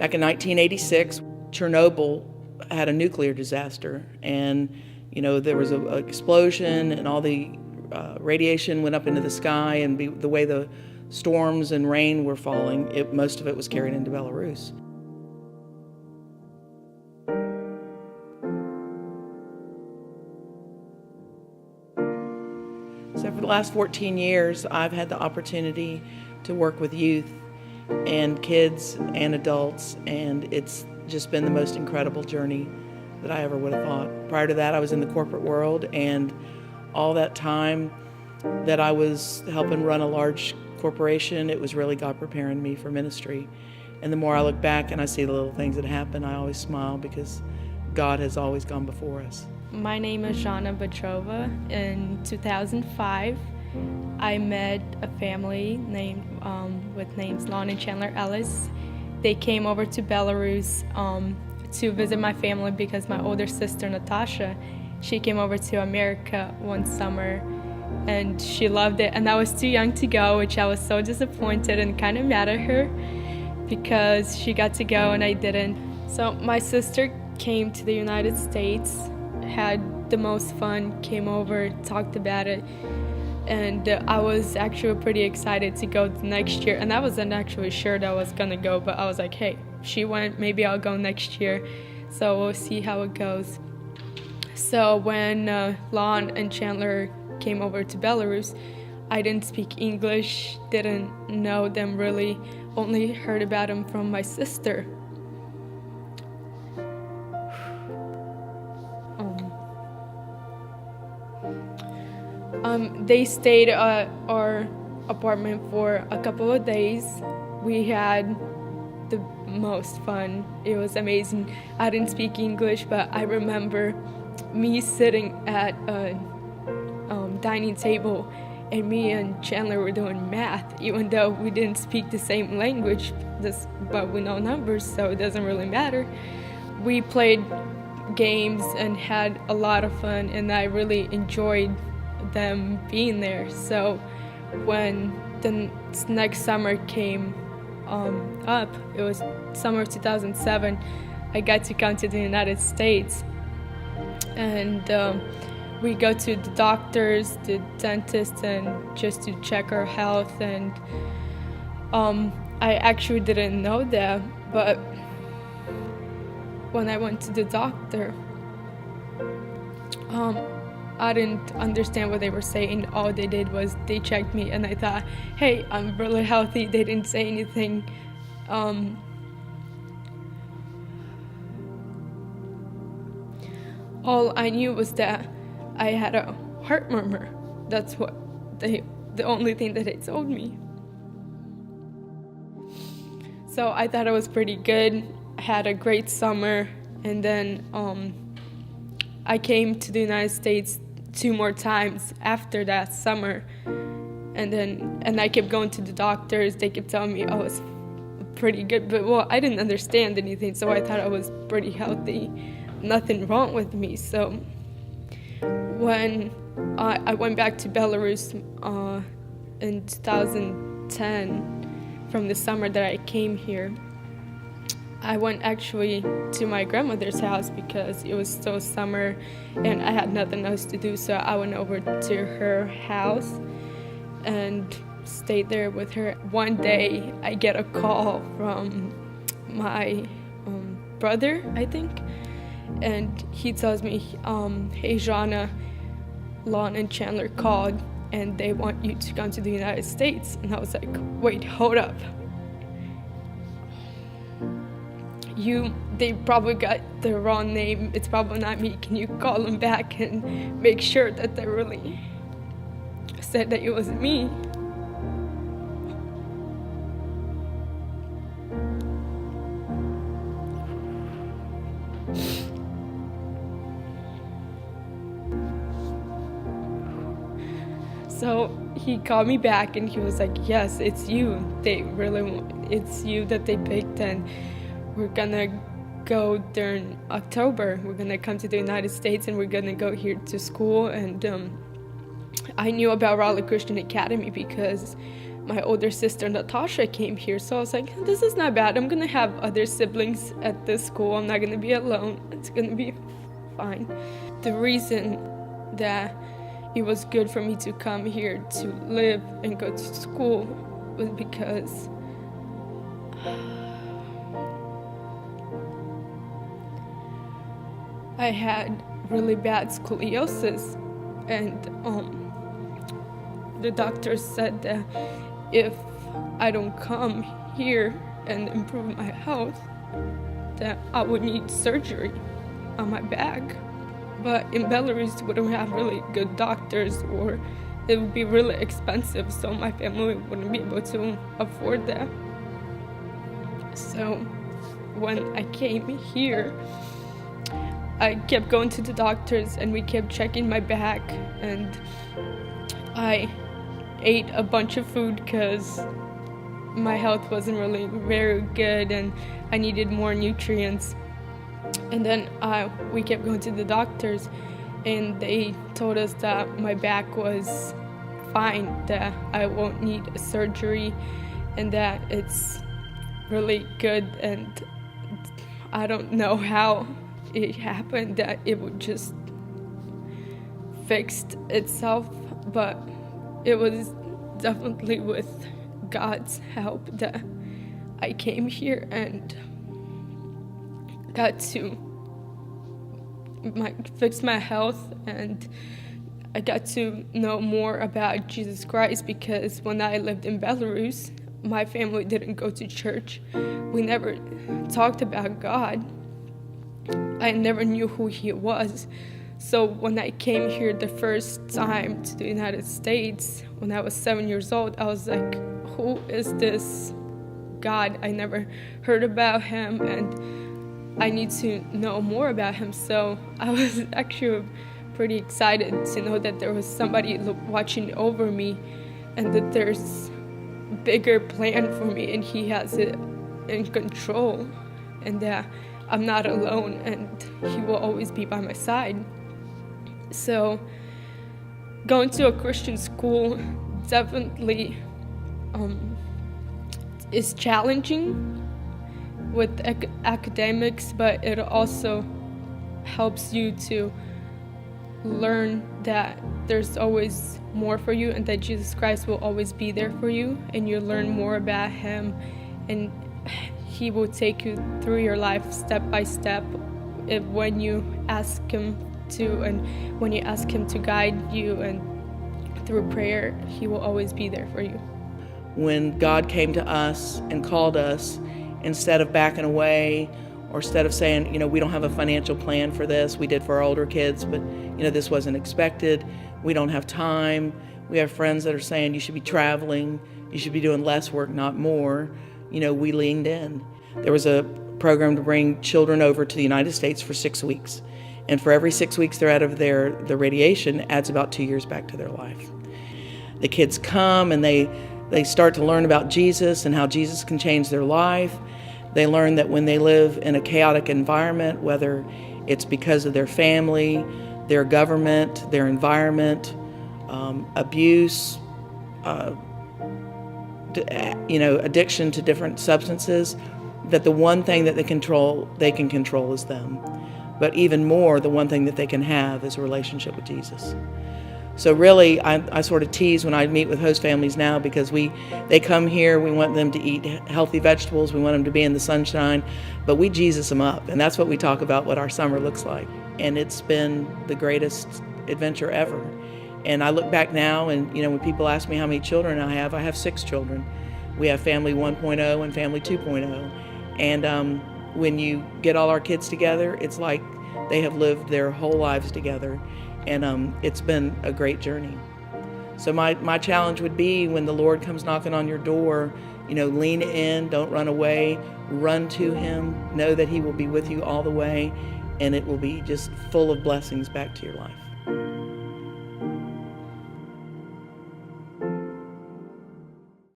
Back in 1986, Chernobyl had a nuclear disaster, and there was an explosion, and all the radiation went up into the sky, and the way the storms and rain were falling, most of it was carried into Belarus. So for the last 14 years, I've had the opportunity to work with youth and kids and adults, and it's just been the most incredible journey that I ever would have thought. Prior to that, I was in the corporate world, and all that time that I was helping run a large corporation, it was really God preparing me for ministry. And the more I look back and I see the little things that happen, I always smile because God has always gone before us. My name is Zhanna. In 2005, I met a family with names Lon and Chandler Ellis. They came over to Belarus to visit my family because my older sister, Natasha, she came over to America one summer and she loved it. And I was too young to go, which I was so disappointed and kind of mad at her because she got to go and I didn't. So my sister came to the United States, had the most fun, came over, talked about it, and I was actually pretty excited to go the next year. And I wasn't actually sure that I was gonna go, but I was like, hey, she went, maybe I'll go next year. So we'll see how it goes. So when Lon and Chandler came over to Belarus, I didn't speak English, didn't know them really, only heard about them from my sister. They stayed at our apartment for a couple of days. We had the most fun. It was amazing. I didn't speak English, but I remember me sitting at a dining table and me and Chandler were doing math, even though we didn't speak the same language, but we know numbers, so it doesn't really matter. We played games and had a lot of fun, and I really enjoyed them being there. So when the next summer came up, it was summer of 2007, I got to come to the United States, and we go to the doctors, the dentist, and just to check our health. And I actually didn't know that, but when I went to the doctor, I didn't understand what they were saying. All they did was they checked me, and I thought, hey, I'm really healthy. They didn't say anything. All I knew was that I had a heart murmur. That's what the only thing that they told me. So I thought it was pretty good. I had a great summer, and then I came to the United States 2 more times after that summer, and I kept going to the doctors. They kept telling me, oh, it's pretty good, but well, I didn't understand anything, so I thought I was pretty healthy, nothing wrong with me. So when I went back to Belarus in 2010, from the summer that I came here, I went actually to my grandmother's house because it was still summer and I had nothing else to do. So I went over to her house and stayed there with her. One day I get a call from my brother, I think, and he tells me, hey Zhanna, Lon and Chandler called and they want you to come to the United States. And I was like, wait, hold up. They probably got the wrong name. It's probably not me. Can you call them back and make sure that they really said that it wasn't me? So he called me back and he was like, yes, it's you. It's you that they picked, and we're gonna go during October. We're gonna come to the United States and we're gonna go here to school. And I knew about Raleigh Christian Academy because my older sister Natasha came here. So I was like, this is not bad. I'm gonna have other siblings at this school. I'm not gonna be alone. It's gonna be fine. The reason that it was good for me to come here to live and go to school was because I had really bad scoliosis, and the doctor said that if I don't come here and improve my health, that I would need surgery on my back. But in Belarus, we don't have really good doctors, or it would be really expensive, so my family wouldn't be able to afford that. So when I came here, I kept going to the doctors and we kept checking my back, and I ate a bunch of food because my health wasn't really very good and I needed more nutrients. And then we kept going to the doctors, and they told us that my back was fine, that I won't need a surgery, and that it's really good. And I don't know how it happened that it would just fixed itself, but it was definitely with God's help that I came here and got to fix my health, and I got to know more about Jesus Christ, because when I lived in Belarus, my family didn't go to church. We never talked about God. I never knew who he was. So when I came here the first time to the United States, when I was 7 years old, I was like, who is this God? I never heard about him, and I need to know more about him. So I was actually pretty excited to know that there was somebody watching over me, and that there's a bigger plan for me, and he has it in control, and that I'm not alone, and he will always be by my side. So going to a Christian school definitely is challenging with academics, but it also helps you to learn that there's always more for you, and that Jesus Christ will always be there for you, and you learn more about him, and he will take you through your life step by step when you ask him to, and when you ask him to guide you, and through prayer, he will always be there for you. When God came to us and called us, instead of backing away, or instead of saying, we don't have a financial plan for this, we did for our older kids, but this wasn't expected, we don't have time. We have friends that are saying you should be traveling, you should be doing less work, not more. We leaned in. There was a program to bring children over to the United States for 6 weeks. And for every 6 weeks they're out of the radiation adds about 2 years back to their life. The kids come and they start to learn about Jesus and how Jesus can change their life. They learn that when they live in a chaotic environment, whether it's because of their family, their government, their environment, abuse, addiction to different substances, that the one thing that they can control is them. But even more, the one thing that they can have is a relationship with Jesus. So really, I sort of tease when I meet with host families now, because they come here, we want them to eat healthy vegetables, we want them to be in the sunshine, but we Jesus them up, and that's what we talk about, what our summer looks like. And it's been the greatest adventure ever. And I look back now, and when people ask me how many children I have 6 children. We have family 1.0 and family 2.0. And when you get all our kids together, it's like they have lived their whole lives together. And it's been a great journey. So my challenge would be, when the Lord comes knocking on your door, lean in, don't run away, run to him, know that he will be with you all the way, and it will be just full of blessings back to your life.